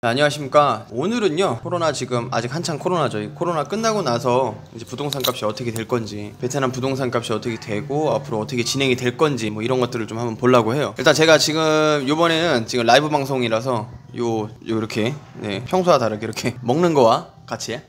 안녕하십니까. 오늘은요, 코로나 지금 아직 한창 코로나죠. 이 코로나 끝나고 나서 이제 부동산 값이 어떻게 될 건지, 베트남 부동산 값이 어떻게 되고 앞으로 어떻게 진행이 될 건지 뭐 이런 것들을 좀 한번 보려고 해요. 일단 제가 지금 요번에는 지금 라이브 방송이라서 요 이렇게 평소와 다르게 이렇게 먹는 거와 같이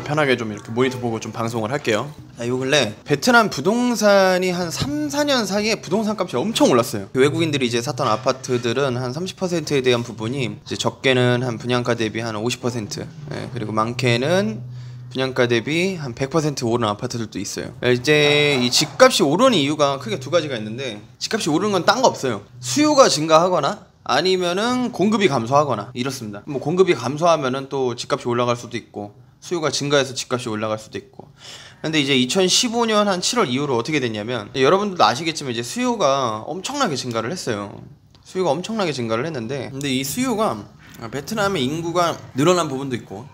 편하게 좀 이렇게 모니터 보고 좀 방송을 할게요. 요 근래 베트남 부동산이 한 3, 4년 사이에 부동산 값이 엄청 올랐어요. 외국인들이 이제 샀던 아파트들은 한 30%에 대한 부분이 이제 적게는 한 분양가 대비 한 50%, 그리고 많게는 분양가 대비 한 100% 오른 아파트들도 있어요. 이제 이 집값이 오르는 이유가 크게 두 가지가 있는데, 집값이 오르는 건 딴 거 없어요. 수요가 증가하거나 아니면은 공급이 감소하거나 이렇습니다. 뭐 공급이 감소하면은 또 집값이 올라갈 수도 있고, 수요가 증가해서 집값이 올라갈 수도 있고. 근데 이제 2015년 한 7월 이후로 어떻게 됐냐면, 여러분들도 아시겠지만 이제 수요가 엄청나게 증가를 했어요. 수요가 엄청나게 증가를 했는데, 근데 이 수요가 베트남의 인구가 늘어난 부분도 있고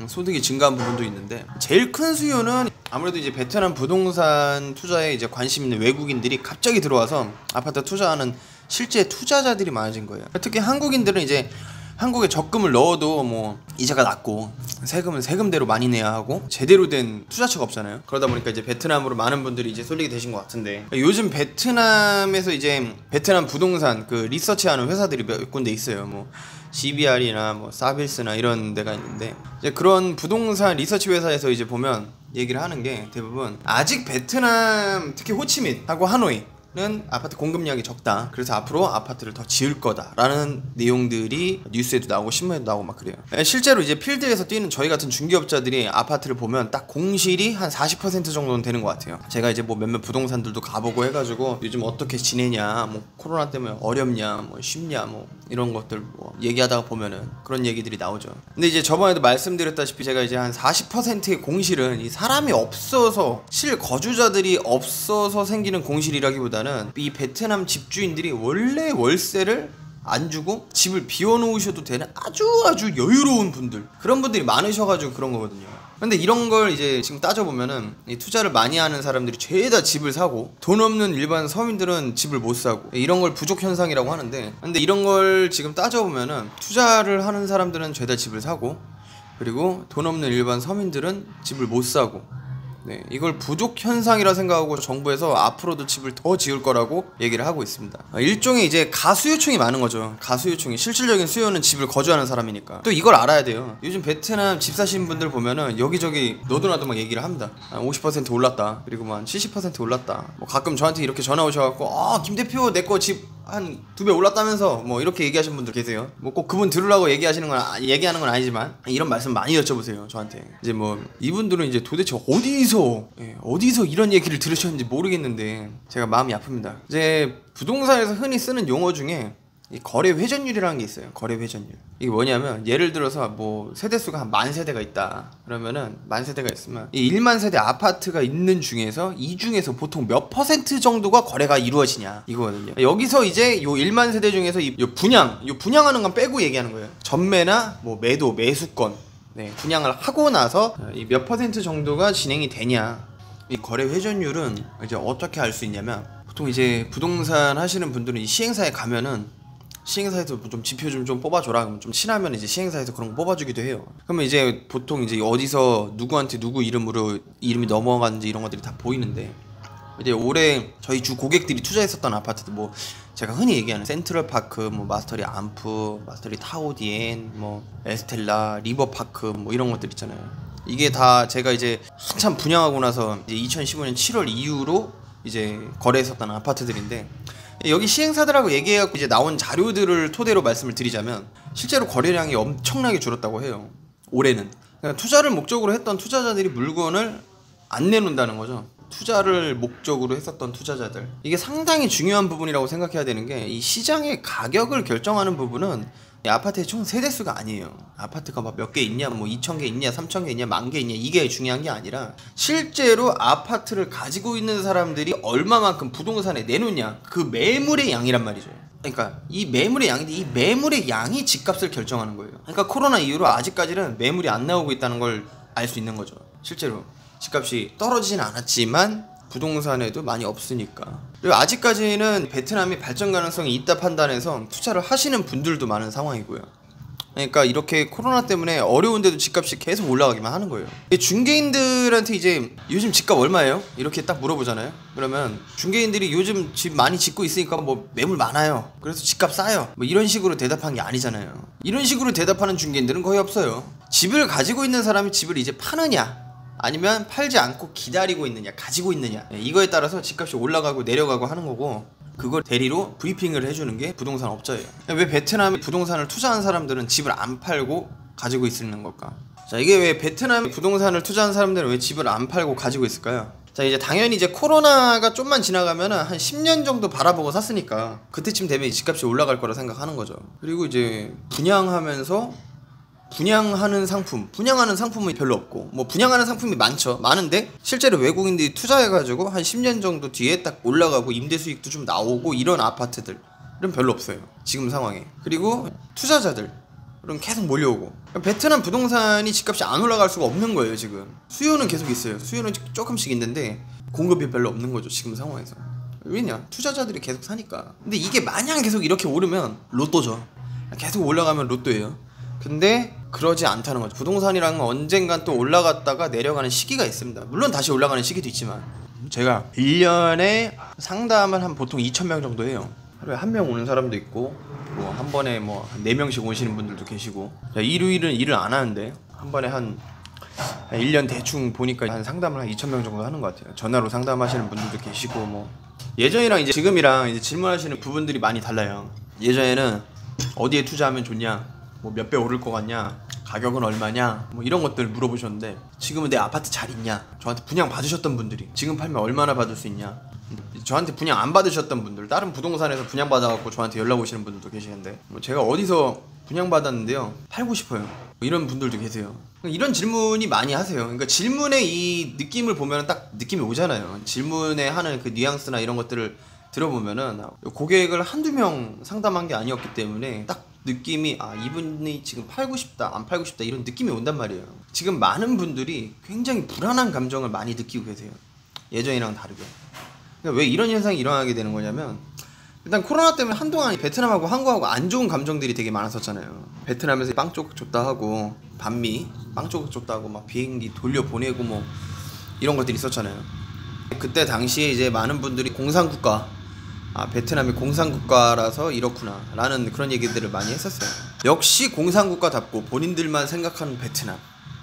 소득이 증가한 부분도 있는데, 제일 큰 수요는 아무래도 이제 베트남 부동산 투자에 이제 관심 있는 외국인들이 갑자기 들어와서 아파트 투자하는 실제 투자자들이 많아진 거예요. 특히 한국인들은 이제 한국에 적금을 넣어도 뭐 이자가 낮고 세금은 세금대로 많이 내야 하고 제대로 된 투자처가 없잖아요. 그러다 보니까 이제 베트남으로 많은 분들이 이제 쏠리게 되신 것 같은데, 요즘 베트남에서 이제 베트남 부동산 그 리서치하는 회사들이 몇 군데 있어요. 뭐 CBR이나 뭐 사빌스나 이런 데가 있는데, 이제 그런 부동산 리서치 회사에서 이제 보면 얘기를 하는 게 대부분 아직 베트남, 특히 호치민하고 하노이 는 아파트 공급량이 적다. 그래서 앞으로 아파트를 더 지을 거다라는 내용들이 뉴스에도 나오고 신문에도 나오고 막 그래요. 실제로 이제 필드에서 뛰는 저희 같은 중개업자들이 아파트를 보면 딱 공실이 한 40% 정도는 되는 것 같아요. 제가 이제 뭐 몇몇 부동산들도 가보고 해가지고 요즘 어떻게 지내냐, 뭐 코로나 때문에 어렵냐, 뭐 쉽냐, 뭐 이런 것들 뭐 얘기하다가 보면은 그런 얘기들이 나오죠. 근데 이제 저번에도 말씀드렸다시피 제가 이제 한 40%의 공실은 이 사람이 없어서, 실거주자들이 없어서 생기는 공실이라기보다 이 베트남 집주인들이 원래 월세를 안 주고 집을 비워놓으셔도 되는 아주 여유로운 분들, 그런 분들이 많으셔가지고 그런 거거든요. 근데 이런 걸 이제 지금 따져보면은 이 투자를 많이 하는 사람들이 죄다 집을 사고, 돈 없는 일반 서민들은 집을 못 사고, 이런 걸 부족 현상이라고 하는데, 근데 이런 걸 지금 따져보면은 투자를 하는 사람들은 죄다 집을 사고, 그리고 돈 없는 일반 서민들은 집을 못 사고, 이걸 부족 현상이라 생각하고 정부에서 앞으로도 집을 더 지을 거라고 얘기를 하고 있습니다. 일종의 이제 가수요청이 많은 거죠. 가수요청이, 실질적인 수요는 집을 거주하는 사람이니까. 또 이걸 알아야 돼요. 요즘 베트남 집 사시는 분들 보면은 여기저기 너도나도 막 얘기를 합니다. 50% 올랐다, 그리고 뭐 한 70% 올랐다. 뭐 가끔 저한테 이렇게 전화 오셔갖고 김 대표 내 거 집 한 2배 올랐다면서 뭐 이렇게 얘기하시는 분들 계세요. 뭐 꼭 그분 들으려고 얘기하는 건 아니지만 이런 말씀 많이 여쭤보세요, 저한테. 이제 뭐 이분들은 이제 도대체 어디서 이런 얘기를 들으셨는지 모르겠는데 제가 마음이 아픕니다. 이제 부동산에서 흔히 쓰는 용어 중에 이 거래 회전율이라는 게 있어요. 거래 회전율. 이게 뭐냐면, 예를 들어서 뭐 세대수가 한 10,000세대가 있다 그러면은, 10,000세대가 있으면 이 10,000세대 아파트가 있는 중에서 이 중에서 보통 몇 % 정도가 거래가 이루어지냐 이거거든요. 여기서 이제 요 10,000세대 중에서 요 분양하는 건 빼고 얘기하는 거예요. 전매나 뭐 매도, 매수권, 분양을 하고 나서 이 몇 % 정도가 진행이 되냐. 이 거래 회전율은 이제 어떻게 알 수 있냐면, 보통 이제 부동산 하시는 분들은 이 시행사에 가면은 시행사에서 좀 지표 좀 뽑아줘라. 그러면 좀 친하면 이제 시행사에서 그런 거 뽑아주기도 해요. 그러면 이제 보통 이제 어디서 누구한테 누구 이름이 넘어갔는지 이런 것들이 다 보이는데, 이제 올해 저희 주 고객들이 투자했었던 아파트들, 뭐 제가 흔히 얘기하는 센트럴파크, 뭐 마스터리 암프, 마스터리 타오디엔, 뭐 에스텔라, 리버파크, 뭐 이런 것들 있잖아요. 이게 다 제가 이제 한참 분양하고 나서 이제 2015년 7월 이후로 이제 거래했었던 아파트들인데, 여기 시행사들하고 얘기해갖고 이제 나온 자료들을 토대로 말씀을 드리자면, 실제로 거래량이 엄청나게 줄었다고 해요, 올해는. 그러니까 투자를 목적으로 했던 투자자들이 물건을 안 내놓는다는 거죠. 투자를 목적으로 했었던 투자자들, 이게 상당히 중요한 부분이라고 생각해야 되는 게, 이 시장의 가격을 결정하는 부분은 이 아파트의 총 세대수가 아니에요. 아파트가 막 몇 개 있냐, 뭐 2,000개 있냐, 3,000개 있냐, 10,000개 있냐, 이게 중요한 게 아니라 실제로 아파트를 가지고 있는 사람들이 얼마만큼 부동산에 내놓냐, 그 매물의 양이란 말이죠. 그러니까 이 매물의 양인데, 이 매물의 양이 집값을 결정하는 거예요. 그러니까 코로나 이후로 아직까지는 매물이 안 나오고 있다는 걸 알 수 있는 거죠. 실제로 집값이 떨어지진 않았지만 부동산에도 많이 없으니까. 그리고 아직까지는 베트남이 발전 가능성이 있다 판단해서 투자를 하시는 분들도 많은 상황이고요. 그러니까 이렇게 코로나 때문에 어려운데도 집값이 계속 올라가기만 하는 거예요. 중개인들한테 이제 요즘 집값 얼마예요? 이렇게 딱 물어보잖아요. 그러면 중개인들이 요즘 집 많이 짓고 있으니까 뭐 매물 많아요, 그래서 집값 싸요, 뭐 이런 식으로 대답한 게 아니잖아요. 이런 식으로 대답하는 중개인들은 거의 없어요. 집을 가지고 있는 사람이 집을 이제 파느냐 아니면 팔지 않고 기다리고 있느냐 가지고 있느냐, 이거에 따라서 집값이 올라가고 내려가고 하는 거고, 그걸 대리로 브리핑을 해주는 게 부동산 업자예요. 왜 베트남에 부동산을 투자한 사람들은 집을 안 팔고 가지고 있는 걸까? 자, 이게 왜 베트남에 부동산을 투자한 사람들은 왜 집을 안 팔고 가지고 있을까요? 자, 이제 당연히 이제 코로나가 좀만 지나가면은 한 10년 정도 바라보고 샀으니까 그때쯤 되면 집값이 올라갈 거라 생각하는 거죠. 그리고 이제 분양하면서 분양하는 상품은 별로 없고, 뭐 분양하는 상품이 많은데 실제로 외국인들이 투자해가지고 한 10년 정도 뒤에 딱 올라가고 임대 수익도 좀 나오고 이런 아파트들은 별로 없어요, 지금 상황에. 그리고 투자자들은 계속 몰려오고, 베트남 부동산이 집값이 안 올라갈 수가 없는 거예요. 지금 수요는 계속 있어요. 수요는 조금씩 있는데 공급이 별로 없는 거죠, 지금 상황에서. 왜냐? 투자자들이 계속 사니까. 근데 이게 마냥 계속 이렇게 오르면 로또죠. 계속 올라가면 로또예요. 근데 그러지 않다는 거죠. 부동산이란 건 언젠간 또 올라갔다가 내려가는 시기가 있습니다. 물론 다시 올라가는 시기도 있지만, 제가 1년에 상담을 한 보통 2,000명 정도 해요. 하루에 한 명 오는 사람도 있고, 뭐 한 번에 뭐 4명씩 오시는 분들도 계시고. 일요일은 일을 안 하는데 한 번에 한 1년 대충 보니까 한 상담을 한 2,000명 정도 하는 것 같아요. 전화로 상담하시는 분들도 계시고. 뭐 예전이랑 이제 지금이랑 이제 질문하시는 부분들이 많이 달라요. 예전에는 어디에 투자하면 좋냐, 뭐 몇 배 오를 것 같냐, 가격은 얼마냐, 뭐 이런 것들 물어보셨는데, 지금은 내 아파트 잘 있냐, 저한테 분양 받으셨던 분들이 지금 팔면 얼마나 받을 수 있냐, 저한테 분양 안 받으셨던 분들, 다른 부동산에서 분양 받아갖고 저한테 연락 오시는 분들도 계시는데, 뭐 제가 어디서 분양 받았는데요, 팔고 싶어요, 뭐 이런 분들도 계세요. 이런 질문이 많이 하세요. 그러니까 질문의 이 느낌을 보면 딱 느낌이 오잖아요. 질문에 하는 그 뉘앙스나 이런 것들을 들어보면은 고객을 한두 명 상담한 게 아니었기 때문에 딱 느낌이, 아, 이분이 지금 팔고 싶다 안 팔고 싶다 이런 느낌이 온단 말이에요. 지금 많은 분들이 굉장히 불안한 감정을 많이 느끼고 계세요, 예전이랑 다르게. 그러니까 왜 이런 현상이 일어나게 되는 거냐면, 일단 코로나 때문에 한동안 베트남하고 한국하고 안 좋은 감정들이 되게 많았었잖아요. 베트남에서 빵 조각 줬다 하고, 반미 빵 조각 줬다 하고, 막 비행기 돌려보내고 뭐 이런 것들이 있었잖아요. 그때 당시에 이제 많은 분들이 공산국가, 베트남이 공산국가라서 이렇구나 라는 그런 얘기들을 많이 했었어요. 역시 공산국가답고 본인들만 생각하는 베트남,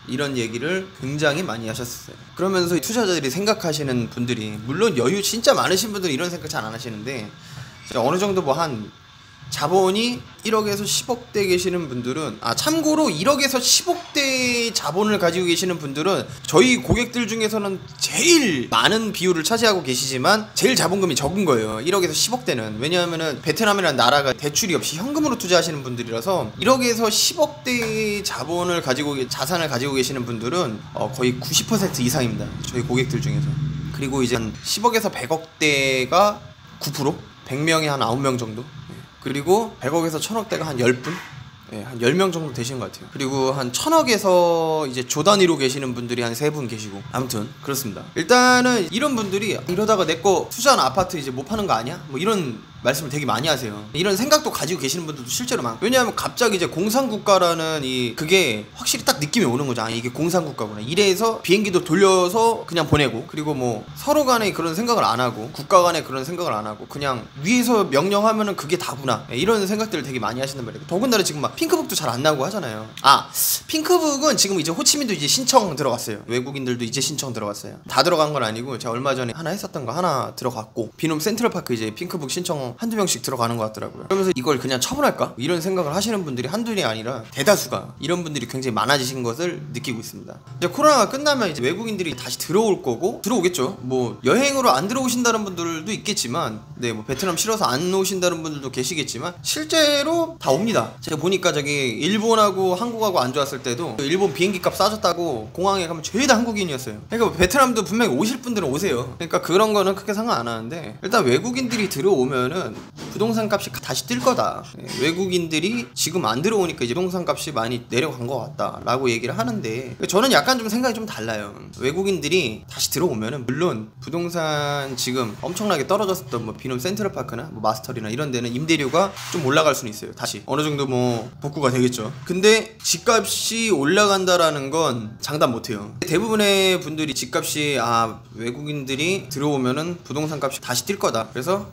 이런 얘기를 굉장히 많이 하셨어요. 그러면서 투자자들이 생각하시는 분들이, 물론 여유 진짜 많으신 분들은 이런 생각 잘 안 하시는데, 어느 정도 뭐 한 자본이 1억에서 10억대 계시는 분들은, 참고로 1억에서 10억대 자본을 가지고 계시는 분들은 저희 고객들 중에서는 제일 많은 비율을 차지하고 계시지만 제일 자본금이 적은 거예요, 1억에서 10억대는. 왜냐하면은 베트남이라는 나라가 대출이 없이 현금으로 투자하시는 분들이라서 1억에서 10억대 자본을 가지고, 자산을 가지고 계시는 분들은 거의 90% 이상입니다, 저희 고객들 중에서. 그리고 이제 한 10억에서 100억대가 9%? 100명에 한 9명 정도? 그리고 100억에서 1000억대가 한 10분? 한 10명 정도 되시는 것 같아요. 그리고 한 1000억에서 이제 조 단위로 계시는 분들이 한 3분 계시고. 아무튼 그렇습니다. 일단은 이런 분들이, 이러다가 내 거 투자한 아파트 이제 못 파는 거 아니야? 뭐 이런 말씀을 되게 많이 하세요. 이런 생각도 가지고 계시는 분들도 실제로 많고. 왜냐하면 갑자기 이제 공산국가라는 그게 확실히 딱 느낌이 오는 거죠. 이게 공산국가구나, 이래서 비행기도 돌려서 그냥 보내고, 그리고 뭐 서로 간에 그런 생각을 안 하고, 국가 간에 그런 생각을 안 하고, 그냥 위에서 명령하면은 그게 다구나, 이런 생각들을 되게 많이 하시는 말이에요. 더군다나 지금 막 핑크북도 잘 안 나오고 하잖아요. 핑크북은 지금 이제 호치민도 이제 신청 들어갔어요. 외국인들도 이제 신청 들어갔어요. 다 들어간 건 아니고, 제가 얼마 전에 하나 했었던 거 하나 들어갔고, 비놈 센트럴파크 이제 핑크북 신청 한두 명씩 들어가는 것 같더라고요. 그러면서 이걸 그냥 처분할까? 이런 생각을 하시는 분들이 한둘이 아니라 대다수가, 이런 분들이 굉장히 많아지신 것을 느끼고 있습니다. 이제 코로나가 끝나면 이제 외국인들이 다시 들어올 거고, 들어오겠죠. 뭐 여행으로 안 들어오신다는 분들도 있겠지만, 뭐 베트남 싫어서 안 오신다는 분들도 계시겠지만, 실제로 다 옵니다. 제가 보니까 저기 일본하고 한국하고 안 좋았을 때도 일본 비행기 값 싸졌다고 공항에 가면 죄다 한국인이었어요. 그러니까 베트남도 분명히 오실 분들은 오세요. 그러니까 그런 거는 크게 상관 안 하는데, 일단 외국인들이 들어오면은 보면은 부동산 값이 다시 뛸 거다. 외국인들이 지금 안 들어오니까 이제 부동산 값이 많이 내려간 것 같다 라고 얘기를 하는데, 저는 약간 좀 생각이 좀 달라요. 외국인들이 다시 들어오면은 물론 부동산 지금 엄청나게 떨어졌었던 뭐 비놈 센트럴파크나 뭐 마스터리나 이런 데는 임대료가 좀 올라갈 수는 있어요. 다시 어느 정도 뭐 복구가 되겠죠. 근데 집값이 올라간다라는 건 장담 못해요. 대부분의 분들이 집값이 외국인들이 들어오면은 부동산 값이 다시 뛸 거다, 그래서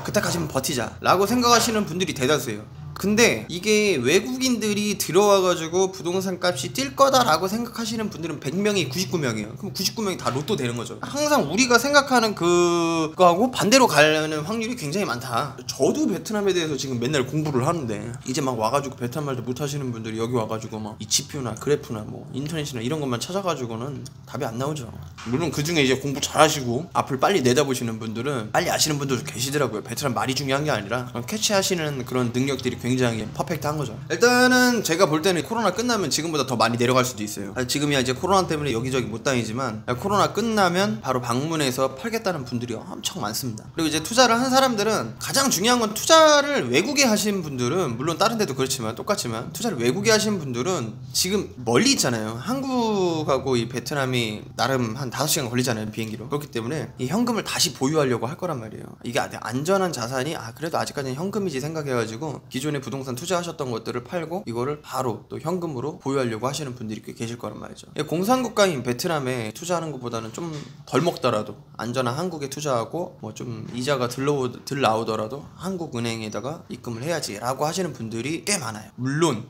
그때까지는 버티자 라고 생각하시는 분들이 대다수예요. 근데 이게 외국인들이 들어와가지고 부동산 값이 뛸 거다라고 생각하시는 분들은 100명이 99명이에요. 그럼 99명이 다 로또 되는 거죠. 항상 우리가 생각하는 그거하고 반대로 가는 확률이 굉장히 많다. 저도 베트남에 대해서 지금 맨날 공부를 하는데, 이제 막 와가지고 베트남 말도 못하시는 분들이 여기 와가지고 막 이 지표나 그래프나 뭐 인터넷이나 이런 것만 찾아가지고는 답이 안 나오죠. 물론 그 중에 이제 공부 잘하시고 앞을 빨리 내다보시는 분들은 빨리 아시는 분들도 계시더라고요. 베트남 말이 중요한 게 아니라 캐치하시는 그런 능력들이 굉장히 퍼펙트한 거죠. 일단은 제가 볼 때는 코로나 끝나면 지금보다 더 많이 내려갈 수도 있어요. 지금이야 이제 코로나 때문에 여기저기 못 다니지만, 코로나 끝나면 바로 방문해서 팔겠다는 분들이 엄청 많습니다. 그리고 이제 투자를 한 사람들은, 가장 중요한 건 투자를 외국에 하신 분들은, 물론 다른 데도 그렇지만 똑같지만 투자를 외국에 하신 분들은 지금 멀리 있잖아요. 한국하고 이 베트남이 나름 한 5시간 걸리잖아요, 비행기로. 그렇기 때문에 이 현금을 다시 보유하려고 할 거란 말이에요. 이게 안전한 자산이 그래도 아직까지는 현금이지 생각해가지고 기존에 부동산 투자하셨던 것들을 팔고 이거를 바로 또 현금으로 보유하려고 하시는 분들이 꽤 계실 거란 말이죠. 공산국가인 베트남에 투자하는 것보다는 좀 덜 먹더라도 안전한 한국에 투자하고 뭐 좀 이자가 들 나오더라도 한국은행에다가 입금을 해야지 라고 하시는 분들이 꽤 많아요. 물론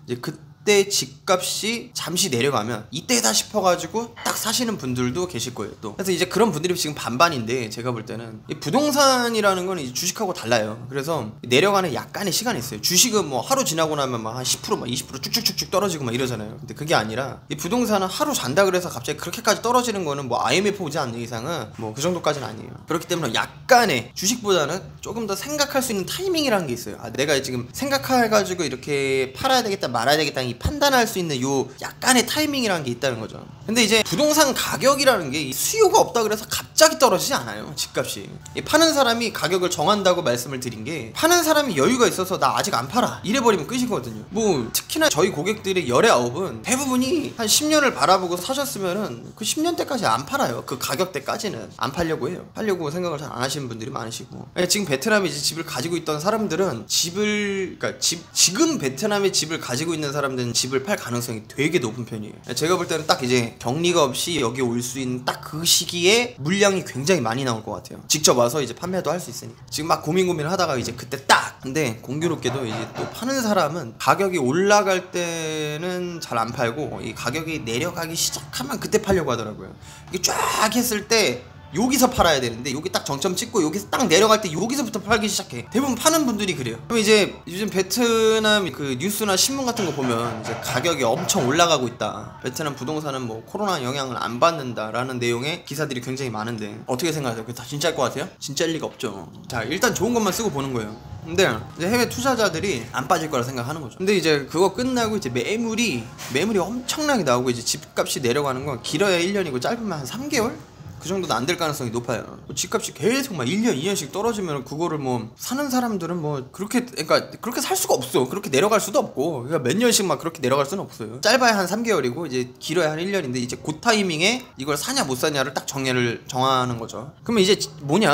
이제 그때 집값이 잠시 내려가면 이때다 싶어가지고 딱 사시는 분들도 계실 거예요 또. 그래서 이제 그런 분들이 지금 반반인데, 제가 볼 때는 이 부동산이라는 건 이제 주식하고 달라요. 그래서 내려가는 약간의 시간이 있어요. 주식은 뭐 하루 지나고 나면 막 한 10% 막 20% 쭉쭉쭉쭉 떨어지고 막 이러잖아요. 근데 그게 아니라 이 부동산은 하루 잔다 그래서 갑자기 그렇게까지 떨어지는 거는 뭐 IMF 오지 않는 이상은 뭐 그 정도까지는 아니에요. 그렇기 때문에 약간의 주식보다는 조금 더 생각할 수 있는 타이밍이라는 게 있어요. 내가 지금 생각해가지고 이렇게 팔아야 되겠다 말아야 되겠다 이 판단할 수 있는 요 약간의 타이밍이라는 게 있다는 거죠. 근데 이제 부동산 가격이라는 게 수요가 없다 그래서 갑자기 떨어지지 않아요, 집값이. 파는 사람이 가격을 정한다고 말씀을 드린 게, 파는 사람이 여유가 있어서 나 아직 안 팔아 이래버리면 끝이거든요. 뭐 특히나 저희 고객들의 열의 아홉은 대부분이 한 10년을 바라보고 사셨으면은 그 10년 때까지 안 팔아요. 그 가격대까지는 안 팔려고 해요. 팔려고 생각을 잘 안 하시는 분들이 많으시고, 지금 베트남에 이제 집을 가지고 있던 사람들은 지금 베트남에 집을 가지고 있는 사람들은 집을 팔 가능성이 되게 높은 편이에요. 제가 볼 때는 딱 이제 격리가 없이 여기 올 수 있는 딱 그 시기에 물량이 굉장히 많이 나올 것 같아요. 직접 와서 이제 판매도 할 수 있으니까. 지금 막 고민을 하다가 이제 그때 딱. 근데 공교롭게도 이제 또 파는 사람은 가격이 올라갈 때는 잘 안 팔고, 이 가격이 내려가기 시작하면 그때 팔려고 하더라고요. 이게 쫙 했을 때 여기서 팔아야 되는데 여기 딱 정점 찍고 여기서 딱 내려갈 때 여기서부터 팔기 시작해. 대부분 파는 분들이 그래요. 그럼 이제 요즘 베트남 그 뉴스나 신문 같은 거 보면 이제 가격이 엄청 올라가고 있다, 베트남 부동산은 뭐 코로나 영향을 안 받는다라는 내용의 기사들이 굉장히 많은데, 어떻게 생각하세요? 그게 다 진짜일 것 같아요? 진짜일 리가 없죠. 자, 일단 좋은 것만 쓰고 보는 거예요. 근데 이제 해외 투자자들이 안 빠질 거라 생각하는 거죠. 근데 이제 그거 끝나고 이제 매물이 엄청나게 나오고 이제 집값이 내려가는 건 길어야 1년이고 짧으면 한 3개월? 그 정도는 안 될 가능성이 높아요. 집값이 계속 막 1년, 2년씩 떨어지면 그거를 뭐 사는 사람들은 뭐 그렇게 살 수가 없어. 그렇게 내려갈 수도 없고, 그러니까 몇 년씩 막 그렇게 내려갈 수는 없어요. 짧아야 한 3개월이고 이제 길어야 한 1년인데, 이제 그 타이밍에 이걸 사냐 못 사냐를 딱 정하는 거죠. 그러면 이제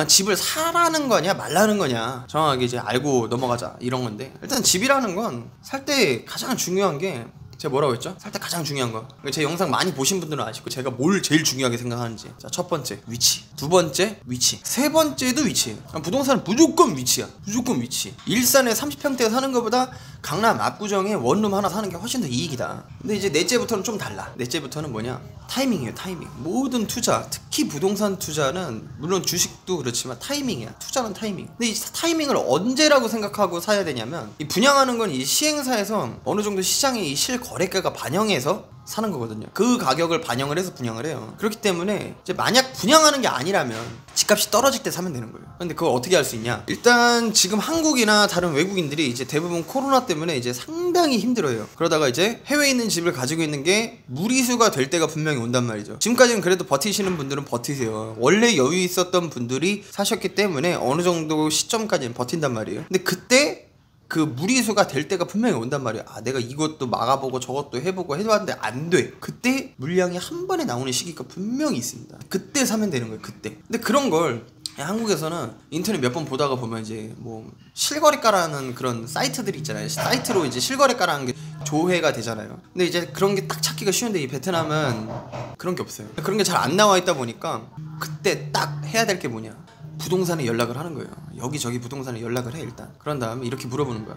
집을 사라는 거냐 말라는 거냐 정확하게 이제 알고 넘어가자 이런 건데, 일단 집이라는 건 살 때 가장 중요한 게, 제가 뭐라고 했죠? 살 때 가장 중요한 거. 제 영상 많이 보신 분들은 아시고 제가 뭘 제일 중요하게 생각하는지. 자, 첫 번째 위치, 두 번째 위치, 세 번째도 위치예요. 부동산은 무조건 위치야. 무조건 위치. 일산에 30평대 사는 것보다 강남 압구정에 원룸 하나 사는 게 훨씬 더 이익이다. 근데 이제 넷째부터는 좀 달라. 넷째부터는 뭐냐? 타이밍이에요. 타이밍. 모든 투자, 특히 부동산 투자는, 물론 주식도 그렇지만 타이밍이야. 투자는 타이밍. 근데 이 타이밍을 언제라고 생각하고 사야 되냐면, 이 분양하는 건 이 시행사에서 어느 정도 시장의 이 실거래가가 반영해서 사는 거거든요. 그 가격을 반영을 해서 분양을 해요. 그렇기 때문에 이제 만약 분양하는 게 아니라면 집값이 떨어질 때 사면 되는 거예요. 근데 그걸 어떻게 할 수 있냐? 일단 지금 한국이나 다른 외국인들이 이제 대부분 코로나 때문에 이제 상당히 힘들어요. 그러다가 이제 해외에 있는 집을 가지고 있는 게 무리수가 될 때가 분명히 온단 말이죠. 지금까지는 그래도 버티시는 분들은 버티세요. 원래 여유 있었던 분들이 사셨기 때문에 어느 정도 시점까지는 버틴단 말이에요. 근데 그때 그 무리수가 될 때가 분명히 온단 말이야. 아, 내가 이것도 막아보고 저것도 해보고 해봤는데 안 돼. 그때 물량이 한 번에 나오는 시기가 분명히 있습니다. 그때 사면 되는 거예요. 그때. 근데 그런 걸 한국에서는 인터넷 몇 번 보다가 보면 이제 뭐 실거래가라는 그런 사이트들이 있잖아요. 사이트로 이제 실거래가라는 게 조회가 되잖아요. 근데 이제 그런 게 딱 찾기가 쉬운데 이 베트남은 그런 게 없어요. 그런 게 잘 안 나와 있다 보니까 그때 딱 해야 될 게 뭐냐? 부동산에 연락을 하는 거예요. 여기저기 부동산에 연락을 해 일단. 그런 다음에 이렇게 물어보는 거야.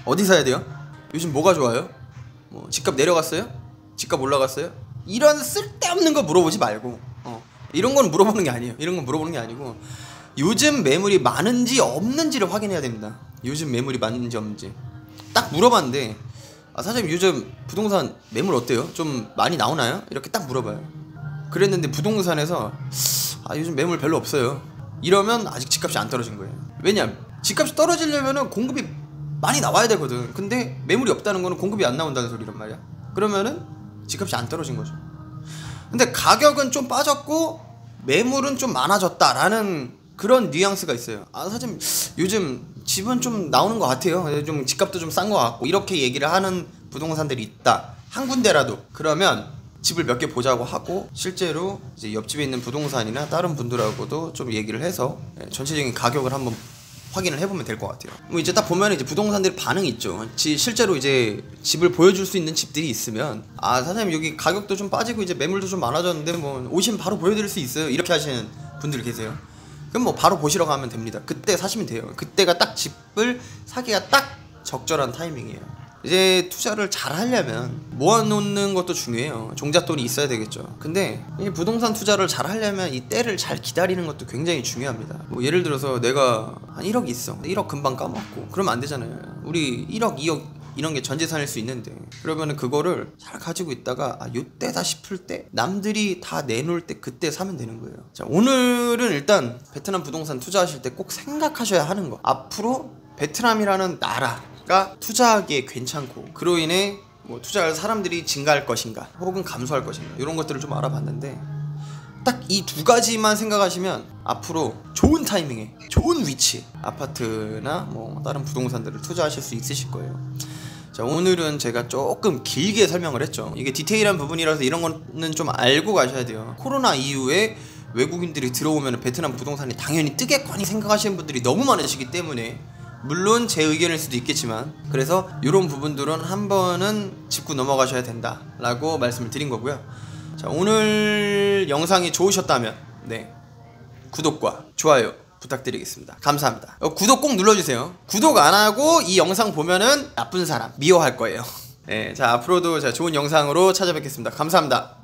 어디 사야 돼요? 요즘 뭐가 좋아요? 뭐 집값 내려갔어요? 집값 올라갔어요? 이런 쓸데없는 거 물어보지 말고 이런 건 물어보는 게 아니에요. 이런 건 물어보는 게 아니고 요즘 매물이 많은지 없는지를 확인해야 됩니다. 요즘 매물이 많은지 없는지 딱 물어봤는데 사장님 요즘 부동산 매물 어때요? 좀 많이 나오나요? 이렇게 딱 물어봐요. 그랬는데 부동산에서 요즘 매물 별로 없어요. 이러면 아직 집값이 안 떨어진 거예요. 왜냐? 집값이 떨어지려면은 공급이 많이 나와야 되거든. 근데 매물이 없다는 거는 공급이 안 나온다는 소리란 말이야. 그러면은 집값이 안 떨어진 거죠. 근데 가격은 좀 빠졌고 매물은 좀 많아졌다라는 그런 뉘앙스가 있어요. 사장님 요즘 집은 좀 나오는 것 같아요. 좀 집값도 좀 싼 것 같고 이렇게 얘기를 하는 부동산들이 있다. 한 군데라도. 그러면 집을 몇 개 보자고 하고 실제로 이제 옆집에 있는 부동산이나 다른 분들하고도 좀 얘기를 해서 전체적인 가격을 한번 확인을 해보면 될 것 같아요. 뭐 이제 딱 보면 이제 부동산들 반응이 있죠. 실제로 이제 집을 보여줄 수 있는 집들이 있으면 사장님 여기 가격도 좀 빠지고 이제 매물도 좀 많아졌는데 뭐 오시면 바로 보여드릴 수 있어요. 이렇게 하시는 분들 계세요. 그럼 뭐 바로 보시러 가면 됩니다. 그때 사시면 돼요. 그때가 딱 집을 사기가 딱 적절한 타이밍이에요. 이제 투자를 잘 하려면 모아놓는 것도 중요해요. 종잣돈이 있어야 되겠죠. 근데 이 부동산 투자를 잘 하려면 이 때를 잘 기다리는 것도 굉장히 중요합니다. 뭐 예를 들어서 내가 한 1억 있어. 1억 금방 까먹고 그러면 안 되잖아요. 우리 1억 2억 이런 게 전재산일 수 있는데 그러면은 그거를 잘 가지고 있다가 요때다 싶을 때 남들이 다 내놓을 때 그때 사면 되는 거예요. 자, 오늘은 일단 베트남 부동산 투자하실 때 꼭 생각하셔야 하는 거, 앞으로 베트남이라는 나라가 투자하기에 괜찮고 그로 인해 뭐 투자할 사람들이 증가할 것인가 혹은 감소할 것인가 이런 것들을 좀 알아봤는데 딱 이 두 가지만 생각하시면 앞으로 좋은 타이밍에 좋은 위치 아파트나 뭐 다른 부동산들을 투자하실 수 있으실 거예요. 자, 오늘은 제가 조금 길게 설명을 했죠. 이게 디테일한 부분이라서 이런 거는 좀 알고 가셔야 돼요. 코로나 이후에 외국인들이 들어오면 베트남 부동산이 당연히 뜨겠거니 생각하시는 분들이 너무 많으시기 때문에 물론 제 의견일 수도 있겠지만 그래서 이런 부분들은 한 번은 짚고 넘어가셔야 된다 라고 말씀을 드린 거고요. 자, 오늘 영상이 좋으셨다면 구독과 좋아요 부탁드리겠습니다. 감사합니다. 구독 꼭 눌러주세요. 구독 안 하고 이 영상 보면은 나쁜 사람 미워할 거예요. 자, 앞으로도 좋은 영상으로 찾아뵙겠습니다. 감사합니다.